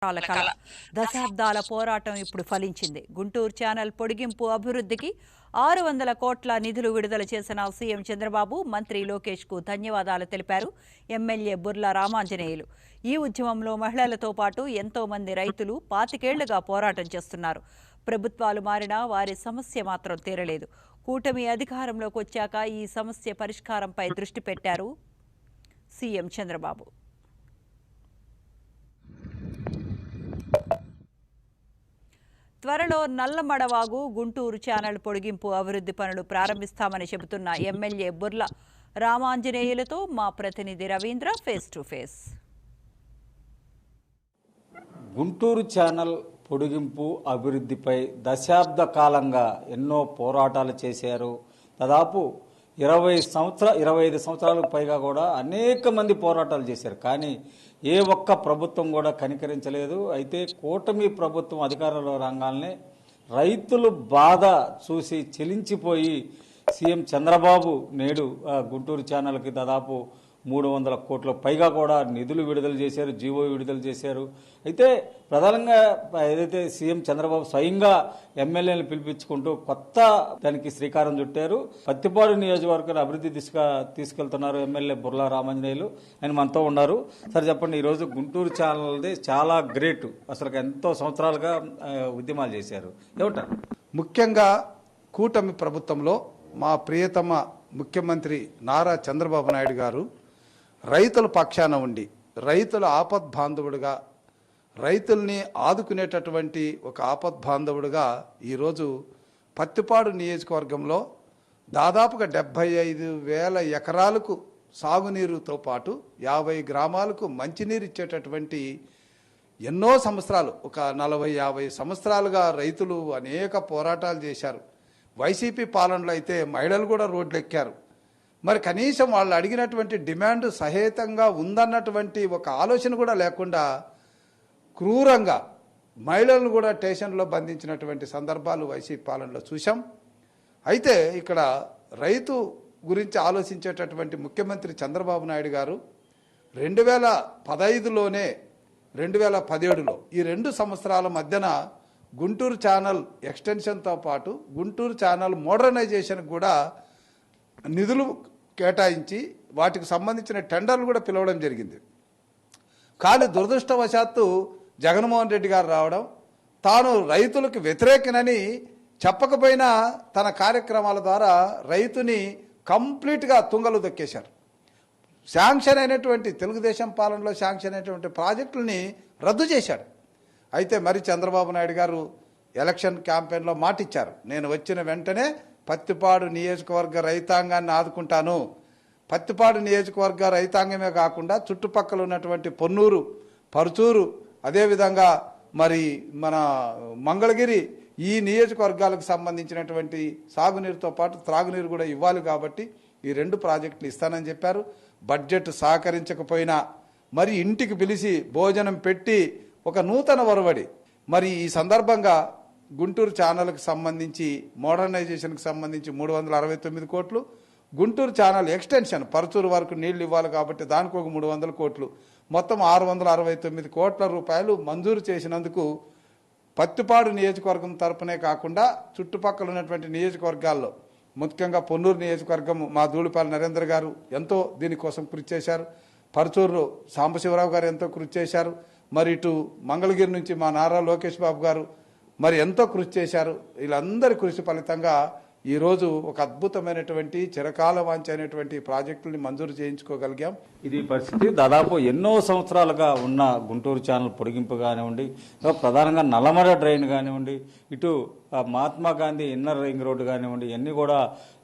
కళ దశాబ్దాల పోరాటం ఇప్పుడు ఫలించింది. గుంటూరు ఛానల్ పొడిగింపు అభివృద్ధికి 600 కోట్ల నిధులు విడుదల చేసిన సీఎం చంద్రబాబు మంత్రి లోకేష్ కు ధన్యవాదాలు తెలిపారు. ఎమ్మెల్యే బుర్ల రామాంజనేయులు ఈ ఉద్యమంలో మహిళలతో పాటు ఎంతో మంది రైతులు 25 ఏళ్లుగా పోరాటం చేస్తున్నారు. ప్రభుత్వాలు మారినా వారి సమస్య మాత్రం తీరలేదు. కూటమి అధికారంలోకి వచ్చాక ఈ సమస్య పరిష్కారంపై దృష్టి పెట్టారు సీఎం చంద్రబాబు. త్వరలో నల్లమడవాగు గుంటూరు ఛానల్ పొడిగింపు అభివృద్ధి పనులు ప్రారంభిస్తామని చెబుతున్న ఎమ్మెల్యే బుర్ల రామాంజనేయులతో మా ప్రతినిధి Ravindra face to face. Guntur channel పొడిగింపు అభివృద్ధిపై దశాబ్ద కాలంగా ఎన్నో పోరాటాలు చేశారు. దాదాపు 25 సంవత్సరాలకు పైగా కూడా అనేక మంది పోరాటాలు చేశారు. కానీ ఏ ఒక్క ప్రభుత్వం కూడా కనికరించలేదు. అయితే కూటమి ప్రభుత్వం అధికారంలో రాగానే రైతులు బాధ చూసి చెలించిపోయి సీఎం చంద్రబాబు నేడు గుంటూరు ఛానల్కి దాదాపు 300 కోట్ల పైగా కూడా నిధులు విడుదల చేశారు, జీవో విడుదల చేశారు. అయితే ప్రధానంగా ఏదైతే సీఎం చంద్రబాబు స్వయంగా ఎమ్మెల్యేలను పిలిపించుకుంటూ కొత్త దానికి శ్రీకారం చుట్టారు. పత్తిపాడు నియోజకవర్గాన్ని అభివృద్ధి దిశగా తీసుకెళ్తున్నారు ఎమ్మెల్యే బుర్ల రామాంజనేయులు. ఆయన మనతో ఉన్నారు. సరే చెప్పండి, ఈరోజు గుంటూరు ఛానల్ది చాలా గ్రేట్, అసలు ఎంతో సంవత్సరాలుగా ఉద్యమాలు చేశారు, ఏమంటారు? ముఖ్యంగా కూటమి ప్రభుత్వంలో మా ప్రియతమ ముఖ్యమంత్రి నారా చంద్రబాబు నాయుడు గారు రైతుల పక్షాన ఉండి రైతుల ఆపద్బాంధవుడిగా, రైతుల్ని ఆదుకునేటటువంటి ఒక ఆపద్బాంధవుడిగా ఈరోజు పత్తిపాడు నియోజకవర్గంలో దాదాపుగా 75,000 ఎకరాలకు సాగునీరుతో పాటు 50 గ్రామాలకు మంచినీరు ఇచ్చేటటువంటి ఎన్నో సంవత్సరాలు, ఒక 40-50 సంవత్సరాలుగా రైతులు అనేక పోరాటాలు చేశారు. వైసీపీ పాలనలో అయితే మహిళలు కూడా రోడ్లెక్కారు. మరి కనీసం వాళ్ళు అడిగినటువంటి డిమాండ్ సహేతంగా ఉందన్నటువంటి ఒక ఆలోచన కూడా లేకుండా క్రూరంగా మహిళలను కూడా స్టేషన్లో బంధించినటువంటి సందర్భాలు వైసీపీ పాలనలో చూసాం. అయితే ఇక్కడ రైతు గురించి ఆలోచించేటటువంటి ముఖ్యమంత్రి చంద్రబాబు నాయుడు గారు 2015లోనే 2017లో ఈ 2 సంవత్సరాల మధ్యన గుంటూరు ఛానల్ ఎక్స్టెన్షన్తో పాటు గుంటూరు ఛానల్ మోడర్నైజేషన్ కూడా నిధులు కేటాయించి వాటికి సంబంధించిన టెండర్లు కూడా పిలవడం జరిగింది. కానీ దురదృష్టవశాత్తు జగన్మోహన్ రెడ్డి గారు రావడం, తాను రైతులకు వ్యతిరేకనని చెప్పకపోయినా తన కార్యక్రమాల ద్వారా రైతుని కంప్లీట్గా తుంగలు దొక్కేశారు. శాంక్షన్ అయినటువంటి తెలుగుదేశం పాలనలో శాంక్షన్ అయినటువంటి ప్రాజెక్టులని రద్దు చేశాడు. అయితే మరి చంద్రబాబు నాయుడు గారు ఎలక్షన్ క్యాంపెయిన్లో మాటిచ్చారు, నేను వచ్చిన వెంటనే పత్తిపాడు నియోజకవర్గ రైతాంగాన్ని ఆదుకుంటాను. పత్తిపాడు నియోజకవర్గ రైతాంగమే కాకుండా చుట్టుపక్కల ఉన్నటువంటి పొన్నూరు, పరుచూరు, అదేవిధంగా మరి మన మంగళగిరి ఈ నియోజకవర్గాలకు సంబంధించినటువంటి సాగునీరుతో పాటు త్రాగునీరు కూడా ఇవ్వాలి కాబట్టి ఈ 2 ప్రాజెక్టులు ఇస్తానని చెప్పారు. బడ్జెట్ సహకరించకపోయినా మరి ఇంటికి పిలిచి భోజనం పెట్టి ఒక నూతన ఒరవడి. మరి ఈ సందర్భంగా గుంటూరు ఛానల్కి సంబంధించి మోడర్నైజేషన్కి సంబంధించి 369 కోట్లు, గుంటూరు ఛానల్ ఎక్స్టెన్షన్ పరుచూరు వరకు నీళ్లు ఇవ్వాలి కాబట్టి దానికి ఒక 300 కోట్లు, మొత్తం 669 కోట్ల రూపాయలు మంజూరు చేసినందుకు పత్తిపాడు నియోజకవర్గం తరపునే కాకుండా చుట్టుపక్కల ఉన్నటువంటి నియోజకవర్గాల్లో ముఖ్యంగా పొన్నూరు నియోజకవర్గం మా ధూళిపాల నరేంద్ర గారు ఎంతో దీనికోసం కృషి చేశారు. పరుచూరులో సాంబశివరావు గారు ఎంతో కృషి చేశారు. మరి ఇటు మంగళగిరి నుంచి మా నారా లోకేష్ బాబు గారు మరి ఎంతో కృషి చేశారు. వీళ్ళందరి కృషి ఫలితంగా ఈరోజు ఒక అద్భుతమైనటువంటి చిరకాల వాంఛైనటువంటి ప్రాజెక్టుల్ని మంజూరు చేయించుకోగలిగాం. ఇది పరిస్థితి. దాదాపు ఎన్నో సంవత్సరాలుగా ఉన్న గుంటూరు ఛానల్ పొడిగింపు కానివ్వండి, ప్రధానంగా నల్లమడ డ్రైన్ కానివ్వండి, ఇటు Mahatma Gandhi inner ring road కానివ్వండి, ఇవన్నీ కూడా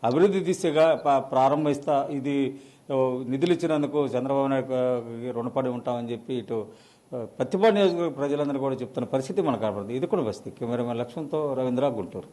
అభివృద్ధి దిశగా ప్రారంభిస్తా, ఇది నిధులు ఇచ్చినందుకు చంద్రబాబు నాయుడు రుణపడి ఉంటామని చెప్పి ఇటు పత్తిపాడు నియోజకవర్గ ప్రజలందరూ కూడా చెప్తున్న పరిస్థితి మనకు కనపడుతుంది. ఇది కూడా వస్తుంది. కెమెరామెన్ లక్ష్మణ్తో రవీంద్ర, గుంటూరు.